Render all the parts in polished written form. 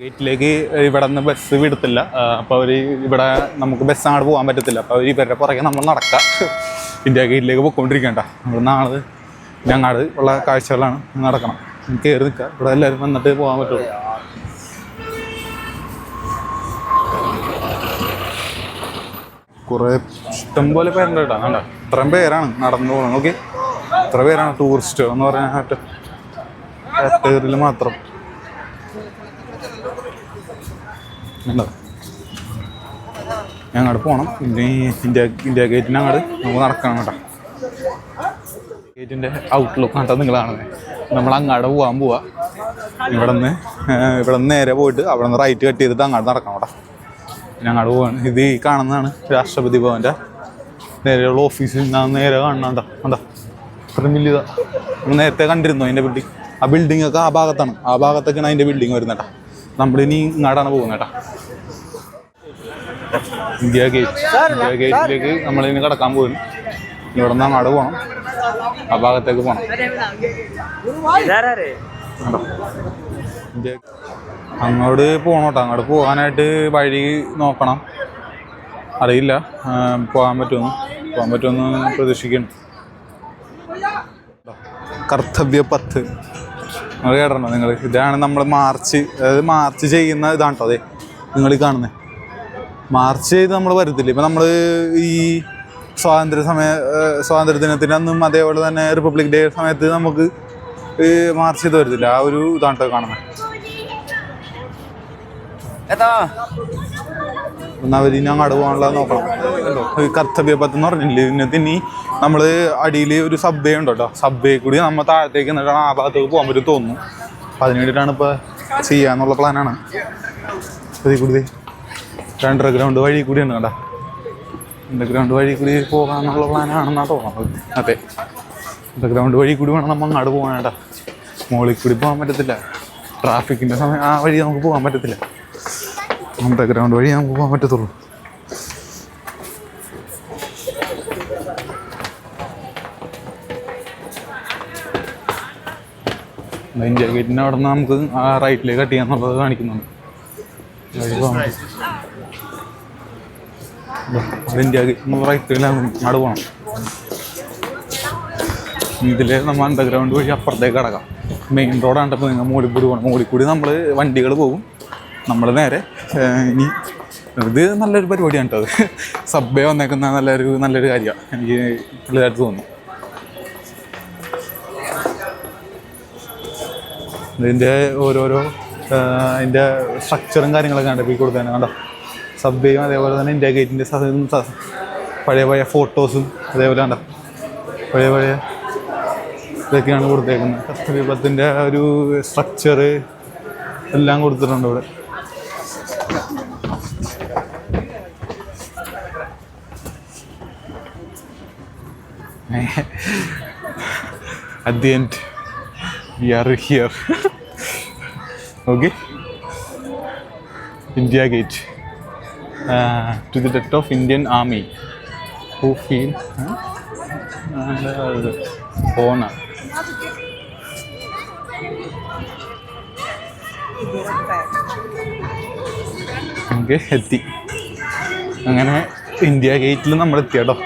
ഗേറ്റിലേക്ക് ഇവിടെ നിന്ന് ബസ് വിടത്തില്ല. അപ്പോൾ അവർ ഇവിടെ നമുക്ക് ബസ് അങ്ങോട്ട് പോകാൻ പറ്റത്തില്ല. അപ്പോൾ അവർ ഇവരുടെ പുറകെ നമ്മൾ നടക്കാം. ഇന്ത്യ ഗേറ്റിലേക്ക് പോയിക്കൊണ്ടിരിക്കേണ്ട. നമ്മൾ നാളെ ഞങ്ങാട് ഉള്ള കാഴ്ചകളാണ് നടക്കണം. കയറി നിൽക്കുക. ഇവിടെ എല്ലാവരും വന്നിട്ട് പോകാൻ പറ്റുള്ളൂ. കുറേ ഇഷ്ടംപോലെ പേരുണ്ട് കേട്ടോ. വേണ്ട ഇത്രയും പേരാണ് നടന്നു പോകുന്നത്. നോക്കി ഇത്ര പേരാണ് ടൂറിസ്റ്റ് എന്ന് പറഞ്ഞാൽ കാറ്റഗറിയിൽ മാത്രം. ഞങ്ങോട്ട് പോകണം. ഇന്ത്യ ഗേറ്റിന് അങ്ങോട്ട് നമുക്ക് നടക്കണം കേട്ടോ. ഗേറ്റിൻ്റെ ഔട്ട്ലുക്ക് കേട്ടോ നിങ്ങൾ കാണുന്നത്. നമ്മൾ അങ്ങോട്ട് പോവാ. ഇവിടെ നിന്ന് നേരെ പോയിട്ട് അവിടെ നിന്ന് റൈറ്റ് കട്ട് ചെയ്തിട്ട് അങ്ങോട്ട് നടക്കണം കേട്ടോ. ഞങ്ങോട്ട് പോവാണ്. ഇത് ഈ കാണുന്നതാണ് രാഷ്ട്രപതി ഭവൻ്റെ നേരെയുള്ള ഓഫീസിൽ നിന്നാണ് നേരെ കാണുന്നുണ്ടോ. എന്താ ഇത്രയും വലിയതാ. നമ്മൾ നേരത്തെ കണ്ടിരുന്നു അതിൻ്റെ ബിൽഡിങ്. ആ ബിൽഡിംഗ് ഒക്കെ ആ ഭാഗത്താണ്. ആ ഭാഗത്തൊക്കെയാണ് അതിൻ്റെ ബിൽഡിങ് വരുന്നത് കേട്ടോ. നമ്മളിനി ഇങ്ങോട്ടാണ് പോകുന്നത് കേട്ടോ. ഇന്ത്യ ഗേറ്റിലേക്ക് നമ്മളിനി കടക്കാൻ പോകുന്നു. ഇവിടെ നിന്ന് അങ്ങോട്ട് പോകണം. ആ ഭാഗത്തേക്ക് പോകണം. അങ്ങോട്ട് പോകണം കേട്ടോ. അങ്ങോട്ട് പോകാനായിട്ട് വഴി നോക്കണം. അറിയില്ല പോകാൻ പറ്റുമെന്ന് പ്രതീക്ഷിക്കുന്നു. കർത്തവ്യ പത്ത് നിങ്ങൾ കേട്ടോ നിങ്ങൾ. ഇതാണ് നമ്മൾ മാർച്ച് ചെയ്യുന്ന ഇതാണ് കേട്ടോ. അതെ നിങ്ങൾ ഈ കാണുന്നത് മാർച്ച് ചെയ്ത് നമ്മൾ വരത്തില്ല. ഇപ്പം നമ്മൾ ഈ സ്വാതന്ത്ര്യ ദിനത്തിൻ്റെ അന്നും അതേപോലെ തന്നെ റിപ്പബ്ലിക് ഡേ സമയത്ത് നമുക്ക് മാർച്ച് ചെയ്ത് വരത്തില്ല. ആ ഒരു ഇതാണ് കേട്ടോ കാണുന്നത്. അവർ ഇനി അങ്ങോട്ട് പോകാനുള്ള നോക്കണം. കർത്തവ്യ പത്ത് എന്ന് പറഞ്ഞില്ലേ. ഇതിനകത്ത് ഇനി നമ്മൾ അടിയിൽ ഒരു സബ്വേ ഉണ്ട് കേട്ടോ. സബ്വേ കൂടി നമ്മൾ താഴത്തേക്ക് എന്നിട്ടാണ് ആ ഭാഗത്തേക്ക് പോകാൻ പറ്റും തോന്നുന്നു. അപ്പം അതിന് വേണ്ടിയിട്ടാണ് ഇപ്പോൾ ചെയ്യാന്നുള്ള പ്ലാനാണ്. അതിൽ കൂടി അണ്ടർഗ്രൗണ്ട് വഴി കൂടിയാണ് കേട്ടോ. അണ്ടർഗ്രൗണ്ട് വഴി കൂടി പോകാനുള്ള പ്ലാനാണെന്നാണ് തോന്നുന്നത്. അതെ അണ്ടർഗ്രൗണ്ട് വഴി കൂടി വേണം നമ്മൾ അങ്ങോട്ട് പോകാൻ കേട്ടോ. മുകളിൽ കൂടി പോകാൻ പറ്റത്തില്ല. ട്രാഫിക്കിൻ്റെ സമയം ആ വഴി നമുക്ക് പോകാൻ പറ്റത്തില്ല. അണ്ടർഗ്രൗണ്ട് വഴി നമുക്ക് പോകാൻ പറ്റത്തുള്ളൂ. ഇന്ത്യ ഗേറ്റിൻ്റെ അവിടെ നിന്ന് നമുക്ക് ആ റൈറ്റിലേക്ക് കട്ട് ചെയ്യാന്നുള്ളത് കാണിക്കുന്നുണ്ട്. ഇന്ത്യ ഗേറ്റ് റൈറ്റിൽ അങ്ങോട്ട് പോകണം. ഇതിൽ നമ്മൾ അണ്ടർഗ്രൗണ്ട് വഴി അപ്പുറത്തേക്ക് കിടക്കാം. മെയിൻ റോഡാണ്. ഇപ്പോൾ നിങ്ങൾ മോളിക്കൂടി പോകണം. മോളിക്കൂടി നമ്മൾ വണ്ടികൾ പോകും. നമ്മൾ നേരെ ഇനി ഇത് നല്ലൊരു പരിപാടിയാണ് കേട്ടോ. അത് സബ്വേ വന്നേക്കുന്ന നല്ലൊരു കാര്യമാണ്. എനിക്ക് നല്ലതായിട്ട് തോന്നുന്നു. ഇതിൻ്റെ ഓരോരോ അതിൻ്റെ സ്ട്രക്ചറും കാര്യങ്ങളൊക്കെ ഉണ്ട്. ഇപ്പോൾ ഈ കൊടുത്തന്നെ കണ്ടോ. സബ്വേയും അതേപോലെ തന്നെ ഇന്ത്യ ഗേറ്റിൻ്റെ പഴയ ഫോട്ടോസും അതേപോലെ കണ്ടോ പഴയ ഇതൊക്കെയാണ് കൊടുത്തേക്കുന്നത്. കർത്തവ്യപഥത്തിൻ്റെ ഒരു സ്ട്രക്ചറ് എല്ലാം കൊടുത്തിട്ടുണ്ട് ഇവിടെ. At the end, we are here. Okay, India Gate. To the death of Indian Army, who feel honor. Okay, എത്തി. അങ്ങനെ ഇന്ത്യ ഗേറ്റിൽ നമ്മൾ എത്തി കേട്ടോ.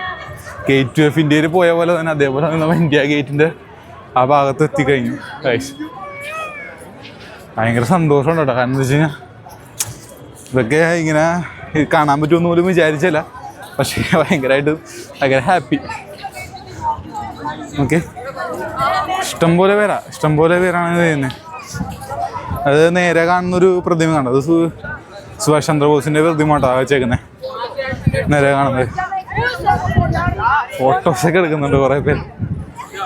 ഗേറ്റ് ഓഫ് ഇന്ത്യയിൽ പോയ പോലെ തന്നെ അതേപോലെ നമ്മൾ ഇന്ത്യ ഗേറ്റിൻ്റെ ആ ഭാഗത്ത് എത്തിക്കഴിഞ്ഞു. ഭയങ്കര സന്തോഷമുണ്ട് കേട്ടോ. കാരണം എന്താ വെച്ച് കഴിഞ്ഞാൽ ഇതൊക്കെ ഇങ്ങനെ കാണാൻ പറ്റുമെന്ന് പോലും വിചാരിച്ചില്ല. പക്ഷേ ഭയങ്കര ഹാപ്പി. ഓക്കെ, ഇഷ്ടംപോലെ പേരാണ് ചെയ്യുന്നത്. അത് നേരെ കാണുന്നൊരു പ്രതിമ കണ്ടോ. അത് സുഭാഷ് ചന്ദ്രബോസിൻ്റെ പ്രതിമ കേട്ടോ വെച്ചേക്കുന്നത്. നേരെ കാണുന്നത് ഫോട്ടോസൊക്കെ എടുക്കുന്നുണ്ട് കുറേ പേര്.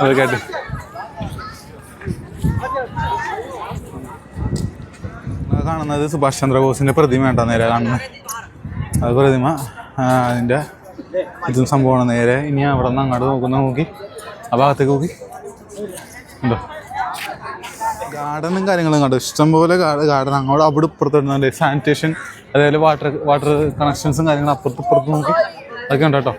അതൊക്കെ ആയിട്ട് കാണുന്നത് സുഭാഷ് ചന്ദ്രബോസിൻ്റെ പ്രതിമ കേട്ടോ നേരെ കാണുന്നത്. അത് പ്രതിമ അതിൻ്റെ ഇതും സംഭവമാണ്. നേരെ ഇനി അവിടെ നിന്ന് അങ്ങോട്ട് നോക്കി ആ ഭാഗത്തേക്ക് നോക്കി ഉണ്ടോ ഗാർഡനും കാര്യങ്ങളും കണ്ടു. ഇഷ്ടംപോലെ ഗാർഡൻ അങ്ങോട്ട് അവിടെ ഇപ്പുറത്തിടുന്നുണ്ട്. സാനിറ്റേഷൻ അതേപോലെ വാട്ടർ കണക്ഷൻസും കാര്യങ്ങളും അപ്പുറത്ത് നോക്കി അതൊക്കെ ഉണ്ട് കേട്ടോ.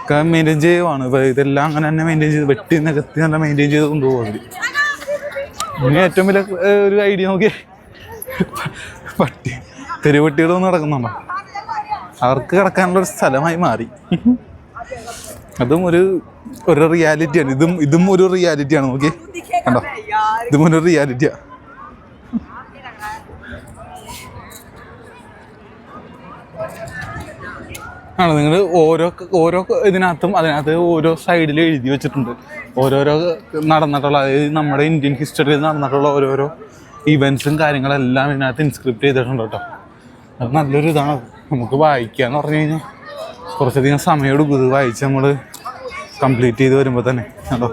ഒക്കെ മെയിൻറ്റെയിൻ ചെയ്യുവാണ്. ഇപ്പോൾ ഇതെല്ലാം അങ്ങനെ തന്നെ മെയിൻറ്റെയിൻ ചെയ്ത് വെട്ടി നികത്തി നല്ല മെയിൻറ്റെയിൻ ചെയ്ത് കൊണ്ടുപോകും അവർ. ഇനി ഏറ്റവും വലിയ ഒരു ഐഡിയ നോക്കി പട്ടി തെരുവട്ടികളൊന്നും നടക്കുന്നുണ്ടോ? അവർക്ക് കിടക്കാനുള്ളൊരു സ്ഥലമായി മാറി. അതും ഒരു റിയാലിറ്റിയാണ്. ഇതും ഒരു റിയാലിറ്റിയാണ്. നോക്കി കണ്ടോ, ഇതും ഒരു റിയാലിറ്റിയാണ്. ആണ് നിങ്ങൾ ഓരോ അതിനകത്ത് ഓരോ സൈഡിൽ എഴുതി വെച്ചിട്ടുണ്ട്. ഓരോരോ നടന്നിട്ടുള്ള, അതായത് നമ്മുടെ ഇന്ത്യൻ ഹിസ്റ്ററിയിൽ നടന്നിട്ടുള്ള ഓരോരോ ഇവൻറ്റ്സും കാര്യങ്ങളെല്ലാം ഇതിനകത്ത് ഇൻസ്ക്രിപ്റ്റ് ചെയ്തിട്ടുണ്ട് കേട്ടോ. അത് നല്ലൊരു ഇതാണ്. നമുക്ക് വായിക്കാന്ന് പറഞ്ഞു കഴിഞ്ഞാൽ കുറച്ചധികം സമയം എടുക്കും. ഇത് വായിച്ച് നമ്മൾ കംപ്ലീറ്റ് ചെയ്ത് വരുമ്പോൾ തന്നെ കേട്ടോ.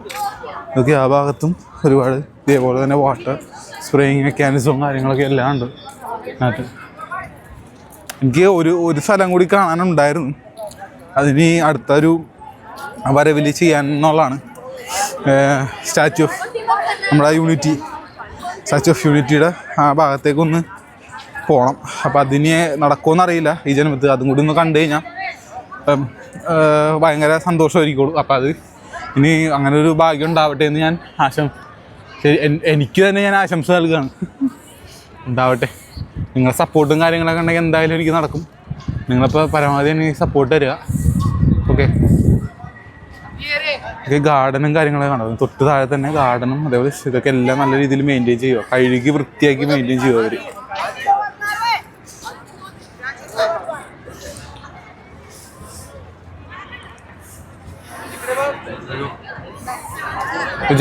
ഇതൊക്കെ ആ ഭാഗത്തും ഒരുപാട് ഇതേപോലെ തന്നെ വാട്ടർ സ്പ്രേയിങ് മെക്കാനിസവും കാര്യങ്ങളൊക്കെ എല്ലാം ഉണ്ട് അതിനകത്ത്. എനിക്ക് ഒരു സ്ഥലം കൂടി കാണാനുണ്ടായിരുന്നു. അതിന് അടുത്തൊരു വരവിൽ ചെയ്യാനുള്ളതാണ്. സ്റ്റാച്യു ഓഫ് നമ്മുടെ സ്റ്റാച്യു ഓഫ് യൂണിറ്റിയുടെ ആ ഭാഗത്തേക്കൊന്ന് പോകണം. അപ്പം അതിന് നടക്കുമെന്നറിയില്ല ഈ ജന്മത്തിൽ. അതും കൂടി ഒന്ന് കണ്ടു കഴിഞ്ഞാൽ ഭയങ്കര സന്തോഷമായിരിക്കുള്ളൂ. അപ്പം അത് ഇനി അങ്ങനെ ഒരു ഭാഗ്യം ഉണ്ടാവട്ടെ എന്ന് ഞാൻ എനിക്ക് തന്നെ ഞാൻ ആശംസ നൽകുകയാണ്. ഉണ്ടാവട്ടെ. നിങ്ങളുടെ സപ്പോർട്ടും കാര്യങ്ങളൊക്കെ ഉണ്ടെങ്കിൽ എന്തായാലും എനിക്ക് നടക്കും. നിങ്ങളിപ്പോൾ പരമാവധി എനിക്ക് സപ്പോർട്ട് തരിക. ഓക്കെ. ഗാർഡനും കാര്യങ്ങളൊക്കെ കാണും. തൊട്ട് താഴെ തന്നെ ഗാർഡനും അതേപോലെ ഇതൊക്കെ എല്ലാം നല്ല രീതിയിൽ മെയിൻറ്റെയിൻ ചെയ്യുക. കഴുകി വൃത്തിയാക്കി മെയിൻറ്റെയിൻ ചെയ്യുക അവർ.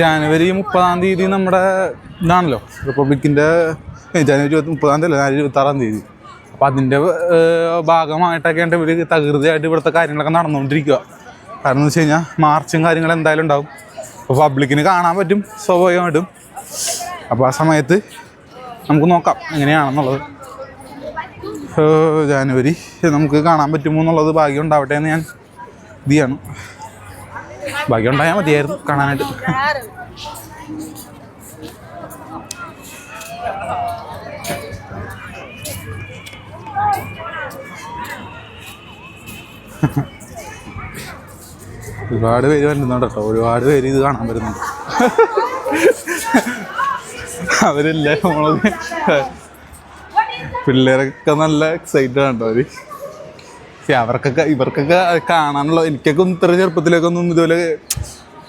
ജാനുവരി 30 നമ്മുടെ ഇതാണല്ലോ റിപ്പബ്ലിക്കിൻ്റെ. ജനുവരി 30 അല്ല, ജനുവരി 26. അപ്പം അതിൻ്റെ ഭാഗമായിട്ടൊക്കെ ഇവർ തകൃതിയായിട്ട് ഇവിടുത്തെ കാര്യങ്ങളൊക്കെ നടന്നുകൊണ്ടിരിക്കുക. കാരണം എന്ന് വെച്ച് കഴിഞ്ഞാൽ മാർച്ചും കാര്യങ്ങളും എന്തായാലും ഉണ്ടാവും. അപ്പോൾ പബ്ലിക്കിന് കാണാൻ പറ്റും സ്വാഭാവികമായിട്ടും. അപ്പോൾ ആ സമയത്ത് നമുക്ക് നോക്കാം എങ്ങനെയാണെന്നുള്ളത്. ജാനുവരി നമുക്ക് കാണാൻ പറ്റുമോ എന്നുള്ളത് ഭാഗ്യം ഉണ്ടാവട്ടെ എന്ന് ഞാൻ ഇത് ചെയ്യാണ്. ഭാഗ്യം ഉണ്ടായാൽ മതിയായിരുന്നു കാണാനായിട്ട്. ഒരുപാട് പേര് വരുന്നുണ്ട് കേട്ടോ. ഒരുപാട് പേര് ഇത് കാണാൻ വരുന്നുണ്ട്. അവരെല്ലാം നമ്മളൊക്കെ പിള്ളേരൊക്കെ നല്ല എക്സൈറ്റഡ് ആണ് കേട്ടോ അവർ. ഇവർക്കൊക്കെ കാണാനുള്ള, എനിക്കൊക്കെ ഇത്ര ചെറുപ്പത്തിലേക്കൊന്നും ഇതുപോലെ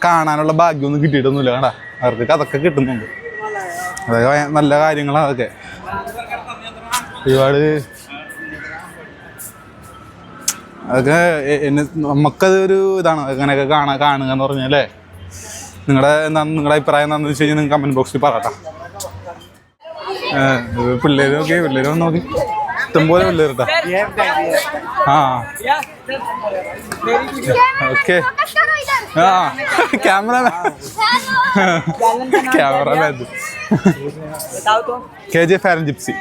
കാണാനുള്ള ഭാഗ്യമൊന്നും കിട്ടിയിട്ടൊന്നുമില്ല. കേട്ടാ അവർക്ക് അതൊക്കെ കിട്ടുന്നുണ്ട്. അതൊക്കെ നല്ല കാര്യങ്ങളാണ്. അതൊക്കെ ഒരുപാട് അതൊക്കെ നമുക്കത് ഒരു ഇതാണ് അങ്ങനെയൊക്കെ കാണുക എന്ന് പറഞ്ഞാലേ. നിങ്ങളുടെ അഭിപ്രായം എന്താണെന്ന് വെച്ച് കഴിഞ്ഞാൽ നിങ്ങൾ കമൻറ്റ് ബോക്സിൽ പറയട്ടോ. പിള്ളേർ നോക്കി ഇഷ്ടംപോലെ പിള്ളേർ കേട്ടോ. ആ ഓക്കെ. ആ ക്യാമറമാൻ KJ Fair Gypsy.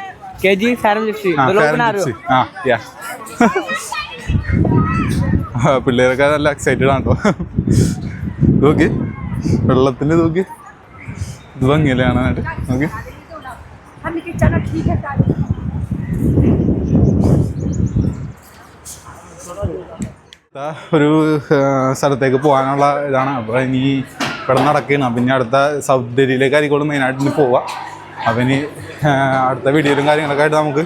പിള്ളേരൊക്കെ നല്ല എക്സൈറ്റഡ് ആണ് കേട്ടോ. നോക്കി വെള്ളത്തിൻ്റെ നോക്കി ഇത് ഭംഗിയല്ലേ കാണാനായിട്ട്. നോക്കി ഒരു സ്ഥലത്തേക്ക് പോകാനുള്ള ഇതാണ്. അപ്പോൾ ഇനി ഇവിടെ നടക്കുകയാണ്. പിന്നെ അടുത്ത സൗത്ത് ഡൽഹിയിലേക്ക് ആയിരിക്കും മെയിനായിട്ട് ഇനി പോവുക. അപ്പം ഇനി അടുത്ത വീഡിയോയിലും കാര്യങ്ങളൊക്കെ ആയിട്ട് നമുക്ക്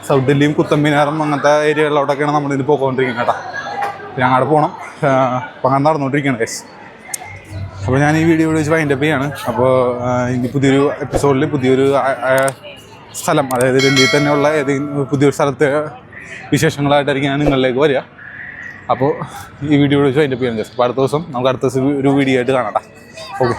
സൗത്ത് ഡൽഹിയും കുത്തമ്പിനാറും അങ്ങനത്തെ ഏരിയകളിലോട്ടൊക്കെയാണ് നമ്മളിത് പോയിക്കൊണ്ടിരിക്കുന്നത് കേട്ടോ. പിന്നെ അങ്ങോട്ട് പോകണം. അപ്പം അങ്ങനെ നടന്നുകൊണ്ടിരിക്കുകയാണ് ഗൈസ്. അപ്പോൾ ഞാൻ ഈ വീഡിയോ വെച്ച് വൈൻഡപ്പ് ചെയ്യാണ്. അപ്പോൾ ഇനി പുതിയൊരു എപ്പിസോഡിൽ പുതിയൊരു സ്ഥലം, അതായത് ഡൽഹിയിൽ തന്നെയുള്ള ഏതെങ്കിലും പുതിയൊരു സ്ഥലത്തെ വിശേഷങ്ങളായിട്ടായിരിക്കും ഞാൻ നിങ്ങളിലേക്ക് വരിക. അപ്പോൾ ഈ വീഡിയോ വെച്ച് വൈൻഡപ്പ് ചെയ്യണം ഗൈസ്. അപ്പോൾ അടുത്ത ദിവസം നമുക്ക് അടുത്ത ഒരു വീഡിയോ ആയിട്ട് കാണാം. ഓക്കെ.